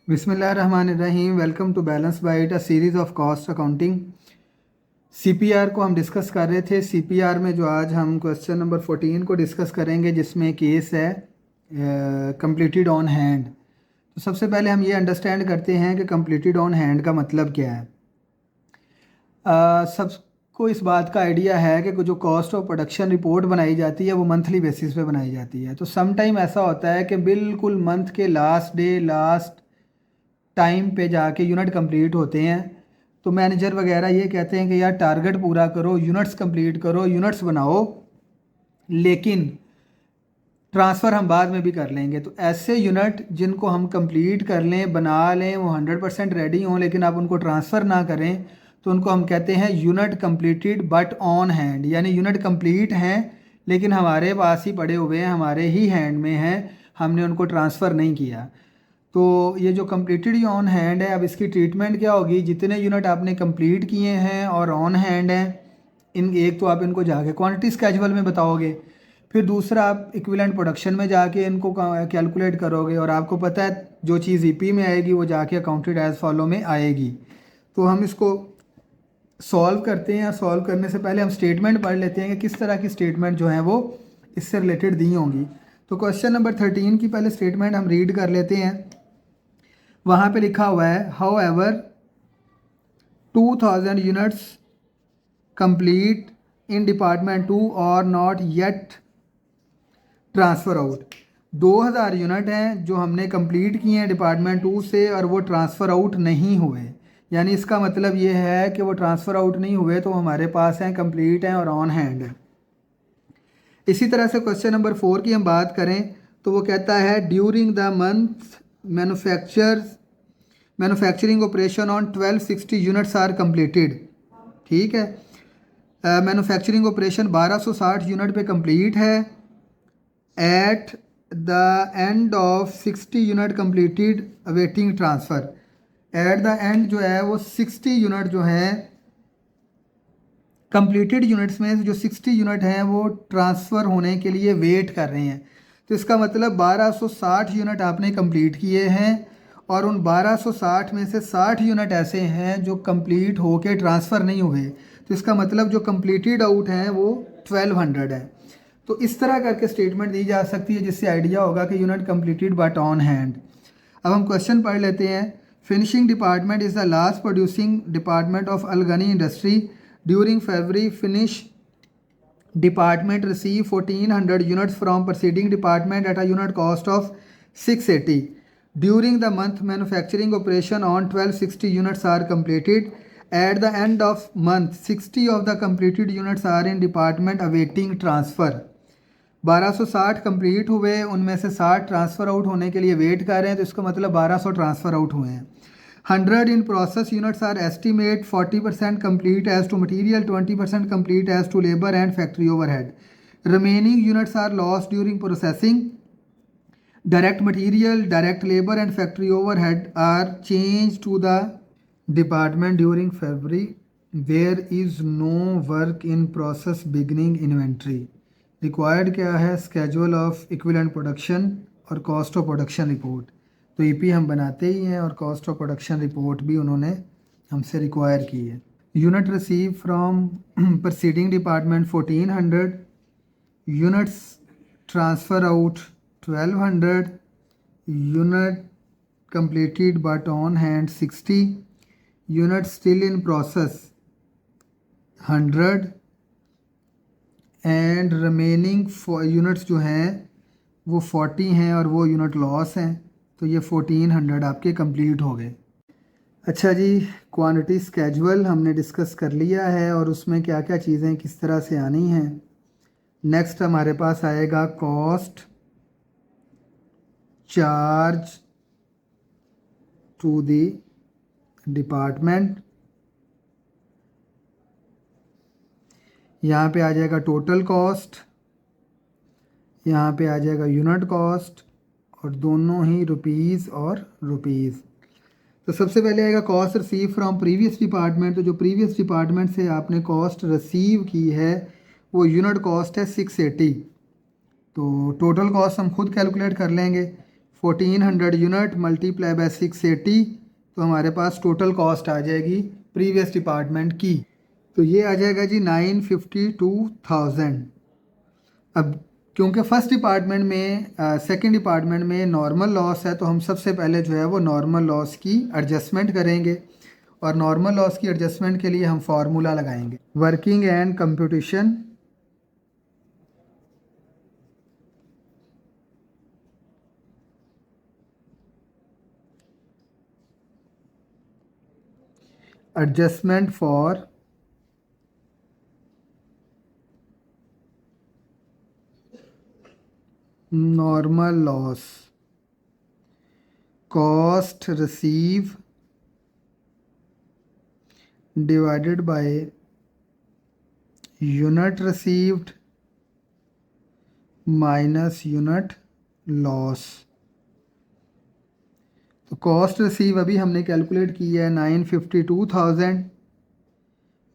बिस्मिल्लाहिर्रहमानिर्रहीम। Welcome to balance bite, a series of cost accounting. CPR को हम discuss कर रहे थे। सीपीआर में जो आज हम क्वेश्चन नंबर 14 को डिस्कस करेंगे, जिसमें केस है कंप्लीटेड ऑन हैंड। तो सबसे पहले हम ये अंडरस्टैंड करते हैं कि कंप्लीटेड ऑन हैंड का मतलब क्या है। सबको इस बात का आइडिया है कि जो कॉस्ट ऑफ प्रोडक्शन रिपोर्ट बनाई जाती है वो मंथली बेसिस पे बनाई जाती है। तो सम टाइम ऐसा होता है कि बिल्कुल मंथ के लास्ट टाइम पे जाके यूनिट कंप्लीट होते हैं, तो मैनेजर वगैरह ये कहते हैं कि यार टारगेट पूरा करो, यूनिट्स कंप्लीट करो, यूनिट्स बनाओ, लेकिन ट्रांसफ़र हम बाद में भी कर लेंगे। तो ऐसे यूनिट जिनको हम कंप्लीट कर लें, बना लें, वो 100% रेडी हों, लेकिन आप उनको ट्रांसफ़र ना करें, तो उनको हम कहते हैं unit completed but on hand. यानी यूनिट कंप्लीट हैं लेकिन हमारे पास ही पड़े हुए हैं, हमारे ही हैंड में हैं, हमने उनको ट्रांसफ़र नहीं किया। तो ये जो कंप्लीटेड ऑन हैंड है, अब इसकी ट्रीटमेंट क्या होगी। जितने यूनिट आपने कंप्लीट किए हैं और ऑन हैंड हैं, इन एक तो आप इनको जाके क्वांटिटी स्केजुअल में बताओगे, फिर दूसरा आप इक्विवेलेंट प्रोडक्शन में जाके इनको कैलकुलेट करोगे, और आपको पता है जो चीज़ ईपी में आएगी वो जाके अकाउंटेड एज फॉलो में आएगी। तो हम इसको सॉल्व करते हैं। सॉल्व करने से पहले हम स्टेटमेंट पढ़ लेते हैं कि किस तरह की स्टेटमेंट जो है वो इससे रिलेटेड दी होंगी। तो क्वेश्चन नंबर 13 की पहले स्टेटमेंट हम रीड कर लेते हैं। वहाँ पे लिखा हुआ है, how ever 2000 units complete in department 2 और not yet transfer out. 2000 unit हैं जो हमने कंप्लीट किए हैं डिपार्टमेंट 2 से, और वो ट्रांसफ़र आउट नहीं हुए। यानी इसका मतलब ये है कि वो ट्रांसफ़र आउट नहीं हुए, तो हमारे पास हैं, कंप्लीट हैं और ऑन हैंड है। इसी तरह से क्वेश्चन नंबर 4 की हम बात करें तो वो कहता है, during the month manufacturing operation on 1260 units are completed. ठीक है, मैन्युफैक्चरिंग ऑपरेशन 1260 यूनिट पे कंप्लीट है। At the end of 60 unit completed awaiting transfer. At the end जो है वो 60 यूनिट जो है कंप्लीटेड यूनिट्स में जो 60 यूनिट हैं वो ट्रांसफ़र होने के लिए वेट कर रहे हैं। तो इसका मतलब 1260 यूनिट आपने कंप्लीट किए हैं, और उन 1260 में से 60 यूनिट ऐसे हैं जो कंप्लीट होके ट्रांसफ़र नहीं हुए। तो इसका मतलब जो कंप्लीटेड आउट हैं वो 1200 है। तो इस तरह करके स्टेटमेंट दी जा सकती है, जिससे आइडिया होगा कि unit completed but on hand. अब हम क्वेश्चन पढ़ लेते हैं। Finishing department is the last producing department of अलगनी industry during February. Finish department receive 1400 units from proceeding department at a unit cost of 680। During the month manufacturing operation on 1260 units are completed. At the end of month 60 of the completed units are in department awaiting transfer. 1260 complete हुए, उनमें से 60 transfer out होने के लिए wait कर रहे हैं, तो इसका मतलब 1200 ट्रांसफ़र आउट हुए हैं। 100 in process units are estimate 40% complete as to material, 20% complete as to labour and factory overhead. Remaining units are lost during processing. Direct material, direct labour and factory overhead are change to the department during February. There is no work in process beginning inventory. Required क्या है, schedule of equivalent production और cost of production report. तो EP हम बनाते ही हैं और cost of production report भी उन्होंने हमसे रिक्वायर की है। Unit receive from proceeding department 1400 units, transfer out 1200 unit completed but on hand 60 unit still in process 100 and remaining units जो हैं वो 40 हैं और वो यूनिट लॉस हैं। तो ये 1400 आपके कंप्लीट हो गए। अच्छा जी, क्वांटिटी स्केजुअल हमने डिस्कस कर लिया है और उसमें क्या क्या चीज़ें किस तरह से आनी हैं। नेक्स्ट हमारे पास आएगा cost charge to the department. यहाँ पे आ जाएगा टोटल कॉस्ट, यहाँ पे आ जाएगा यूनिट कॉस्ट, और दोनों ही रुपीज़ और रुपीज़। तो सबसे पहले आएगा cost receive from previous department. तो जो प्रीवियस डिपार्टमेंट से आपने कॉस्ट रिसीव की है वो यूनिट कॉस्ट है 680। तो टोटल कॉस्ट हम खुद कैलकुलेट कर लेंगे। 1400 यूनिट मल्टीप्लाई बाय 680, तो हमारे पास टोटल कॉस्ट आ जाएगी प्रीवियस डिपार्टमेंट की, तो ये आ जाएगा जी 952,000। अब क्योंकि फर्स्ट डिपार्टमेंट में सेकंड डिपार्टमेंट में नॉर्मल लॉस है, तो हम सबसे पहले जो है वो नॉर्मल लॉस की एडजस्टमेंट करेंगे, और नॉर्मल लॉस की एडजस्टमेंट के लिए हम फार्मूला लगाएंगे। Working and computation adjustment for normal loss, cost receive divided by unit received minus unit loss. तो कॉस्ट रिसीव अभी हमने कैलकुलेट की है 952,000,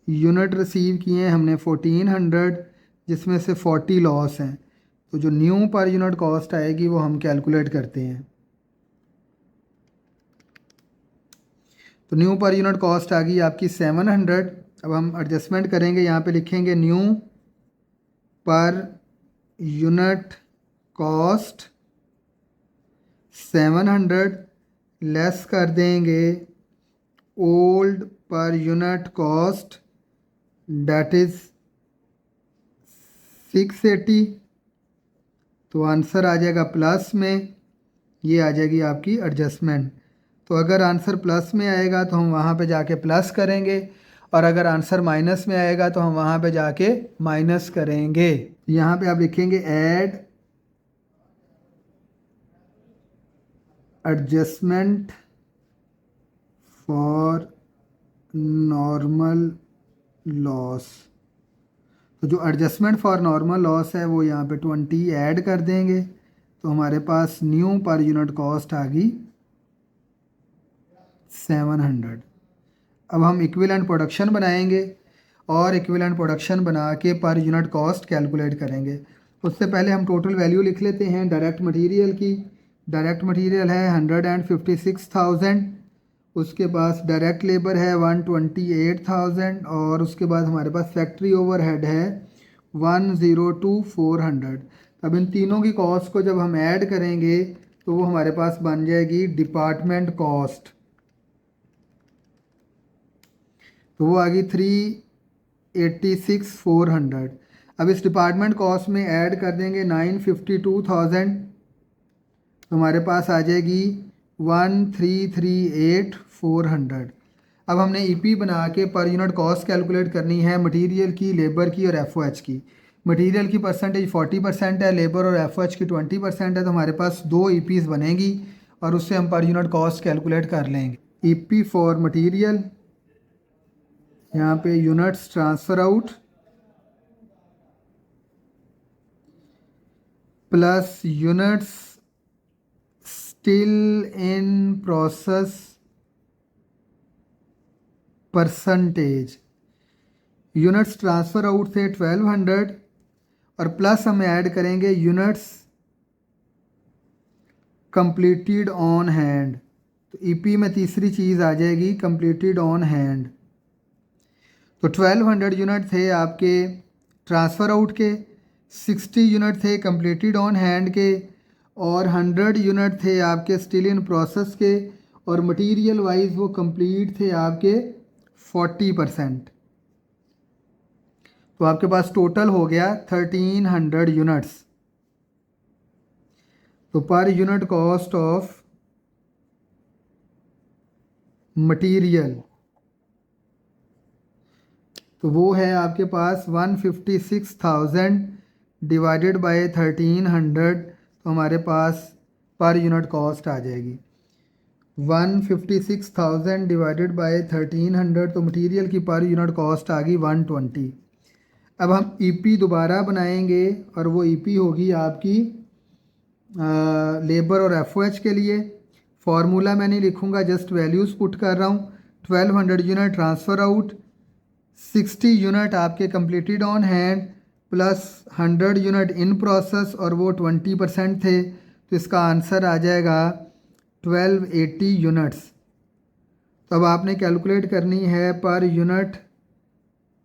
यूनिट रिसीव किए हैं हमने 1400, जिसमें से 40 लॉस हैं, तो जो न्यू पर यूनिट कॉस्ट आएगी वो हम कैलकुलेट करते हैं। तो न्यू पर यूनिट कॉस्ट आ गई आपकी 700। अब हम एडजस्टमेंट करेंगे, यहाँ पे लिखेंगे new per unit cost 700 less कर देंगे old per unit cost that is 680, तो आंसर आ जाएगा प्लस में, ये आ जाएगी आपकी एडजस्टमेंट। तो अगर आंसर प्लस में आएगा तो हम वहाँ पे जाके प्लस करेंगे, और अगर आंसर माइनस में आएगा तो हम वहाँ पे जाके माइनस करेंगे। यहाँ पे आप लिखेंगे add adjustment for normal loss, तो जो एडजस्टमेंट फॉर नॉर्मल लॉस है वो यहाँ पे 20 ऐड कर देंगे, तो हमारे पास न्यू पर यूनिट कॉस्ट आ गई 700। अब हम इक्विवेलेंट प्रोडक्शन बनाएंगे, और इक्विवेलेंट प्रोडक्शन बना के पर यूनिट कॉस्ट कैलकुलेट करेंगे। उससे पहले हम टोटल वैल्यू लिख लेते हैं डायरेक्ट मटेरियल की। डायरेक्ट मटेरियल है 156,000, उसके पास डायरेक्ट लेबर है 128,000, और उसके बाद हमारे पास फैक्ट्री ओवरहेड है 102,400। अब इन तीनों की कॉस्ट को जब हम ऐड करेंगे तो वो हमारे पास बन जाएगी डिपार्टमेंट कॉस्ट, तो वो आ गई 386,400। अब इस डिपार्टमेंट कॉस्ट में ऐड कर देंगे 952,000, तो हमारे पास आ जाएगी 1,338,400। अब हमने ईपी बना के पर यूनिट कॉस्ट कैलकुलेट करनी है मटेरियल की, लेबर की और एफओएच की। मटेरियल की परसेंटेज 40% है, लेबर और एफओएच की 20% है, तो हमारे पास 2 ईपीज़ बनेगी, और उससे हम पर यूनिट कॉस्ट कैलकुलेट कर लेंगे। ईपी फॉर मटेरियल, यहाँ पे units transfer out plus units still in process percentage. Units transfer out थे 1200, और प्लस हम ऐड करेंगे यूनिट्स कंप्लीटेड ऑन हैंड, तो ईपी में तीसरी चीज़ आ जाएगी कंप्लीटेड ऑन हैंड। तो 1200 यूनिट थे आपके ट्रांसफ़र आउट के, 60 यूनिट थे कंप्लीटेड ऑन हैंड के, और 100 यूनिट थे आपके स्टिल इन प्रोसेस के, और मटेरियल वाइज वो कंप्लीट थे आपके 40%। तो आपके पास टोटल हो गया 1300 यूनिट्स। तो per unit cost of material, तो वो है आपके पास 156,000 डिवाइडेड बाय 1300, तो हमारे पास पर यूनिट कॉस्ट आ जाएगी 156,000 डिवाइडेड बाय 1300, तो मटेरियल की पर यूनिट कॉस्ट आ गई 120। अब हम ईपी दोबारा बनाएंगे, और वो ईपी होगी आपकी लेबर और एफओएच के लिए। फार्मूला मैं नहीं लिखूंगा, जस्ट वैल्यूज़ पुट कर रहा हूँ। 1200 यूनिट ट्रांसफ़र आउट, 60 यूनिट आपके completed on hand, plus 100 unit in process, और वो 20% थे, तो इसका आंसर आ जाएगा 1280 यूनिट्स। तो अब आपने कैलकुलेट करनी है per unit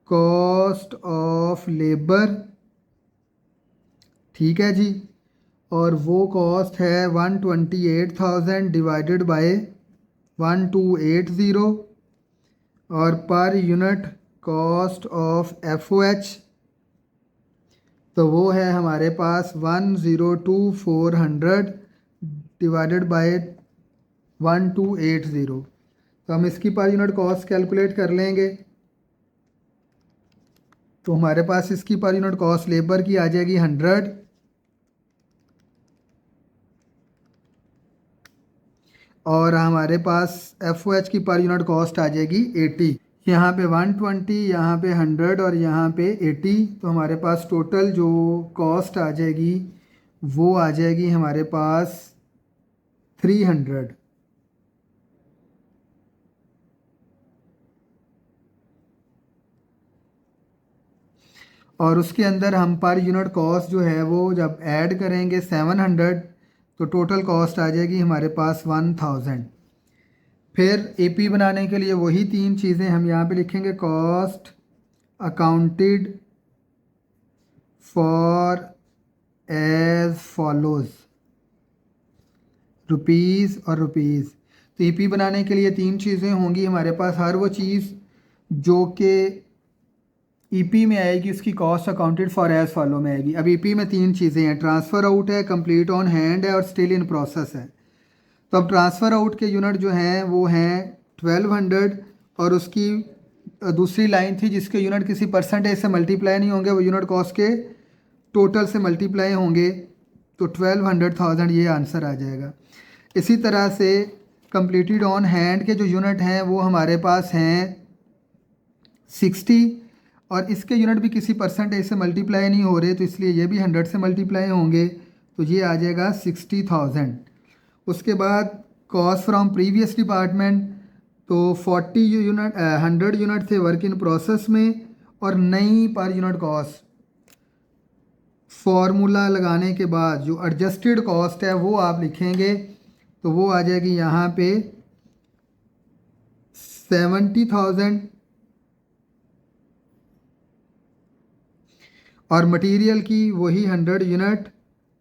cost of labour, ठीक है जी। और वो कॉस्ट है 128,000 डिवाइडेड बाय 1280 और per unit cost of FOH तो वो है हमारे पास 102,400 डिवाइडेड बाय 1280। तो हम इसकी पर यूनिट कॉस्ट कैलकुलेट कर लेंगे। तो हमारे पास इसकी पर यूनिट कॉस्ट लेबर की आ जाएगी 100 और हमारे पास FOH की पर यूनिट कॉस्ट आ जाएगी 80। यहाँ पे 120, यहाँ पे 100 और यहाँ पे 80। तो हमारे पास टोटल जो कॉस्ट आ जाएगी वो आ जाएगी हमारे पास 300। और उसके अंदर हम पर यूनिट कॉस्ट जो है वो जब ऐड करेंगे 700 तो टोटल कॉस्ट आ जाएगी हमारे पास 1000। फिर AP बनाने के लिए वही 3 चीज़ें हम यहाँ पे लिखेंगे। Cost accounted for as follows, rupees और रुपीज़। तो AP बनाने के लिए 3 चीज़ें होंगी हमारे पास। हर वो चीज़ जो कि EP में आएगी उसकी cost accounted for as follow में आएगी। अब EP में 3 चीज़ें हैं, ट्रांसफ़र आउट है, कंप्लीट ऑन हैंड है और स्टिल इन प्रोसेस है। तो अब ट्रांसफ़र आउट के यूनिट जो हैं वो हैं 1200 और उसकी दूसरी लाइन थी जिसके यूनिट किसी परसेंटेज से मल्टीप्लाई नहीं होंगे, वो यूनिट कॉस्ट के टोटल से मल्टीप्लाई होंगे। तो 1200,000 ये आंसर आ जाएगा। इसी तरह से कंप्लीटेड ऑन हैंड के जो यूनिट हैं वो हमारे पास हैं 60 और इसके यूनिट भी किसी परसेंटेज से मल्टीप्लाई नहीं हो रहे, तो इसलिए ये भी 100 से मल्टीप्लाई होंगे। तो ये आ जाएगा 60,000। उसके बाद कॉस्ट फ्रॉम प्रीवियस डिपार्टमेंट, तो 100 यूनिट थे वर्क इन प्रोसेस में और नई पर यूनिट कॉस्ट फॉर्मूला लगाने के बाद जो एडजस्टेड कॉस्ट है वो आप लिखेंगे। तो वो आ जाएगी यहाँ पे 70,000 और मटेरियल की वही 100 यूनिट,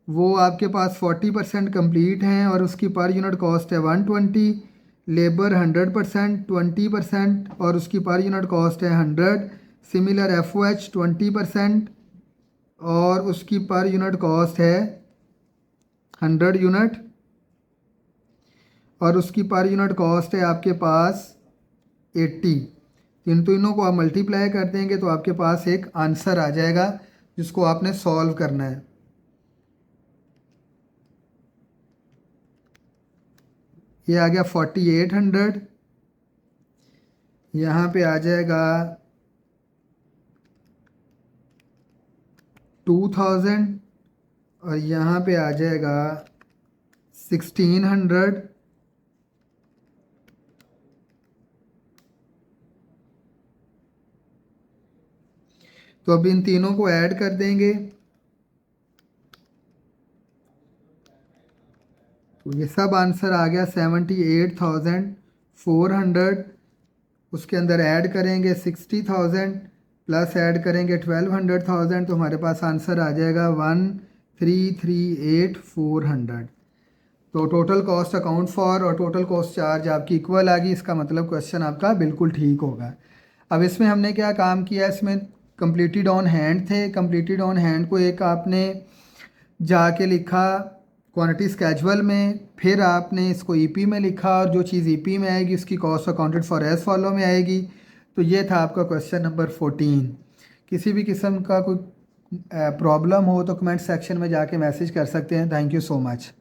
वो आपके पास 40% कंप्लीट हैं और उसकी पर यूनिट कॉस्ट है 120। लेबर 100% 20% और उसकी पर यूनिट कॉस्ट है 100। सिमिलर FOH 20% और उसकी पर यूनिट कॉस्ट है 100 यूनिट और उसकी पर यूनिट कॉस्ट है आपके पास 80। इन तीनों को आप मल्टीप्लाई कर देंगे तो आपके पास एक आंसर आ जाएगा जिसको आपने सॉल्व करना है। ये आ गया 4800, यहाँ पे आ जाएगा 2000 और यहाँ पे आ जाएगा 1600। तो अब इन तीनों को ऐड कर देंगे तो ये सब आंसर आ गया 78,400। उसके अंदर ऐड करेंगे 60,000 प्लस ऐड करेंगे 1200,000 तो हमारे पास आंसर आ जाएगा 1,338,400। तो टोटल कॉस्ट अकाउंट फॉर और टोटल कॉस्ट चार्ज आपकी इक्वल आ गई। इसका मतलब क्वेश्चन आपका बिल्कुल ठीक होगा। अब इसमें हमने क्या काम किया, इसमें कंप्लीटेड ऑन हैंड थे। कंप्लीटेड ऑन हैंड को एक आपने जाके लिखा क्वांटिटी स्केजुअल में, फिर आपने इसको EP में लिखा और जो चीज़ EP में आएगी उसकी cost accounted for as follow में आएगी। तो ये था आपका क्वेश्चन नंबर 14। किसी भी किस्म का कोई प्रॉब्लम हो तो कमेंट सेक्शन में जाके मैसेज कर सकते हैं। Thank you so much.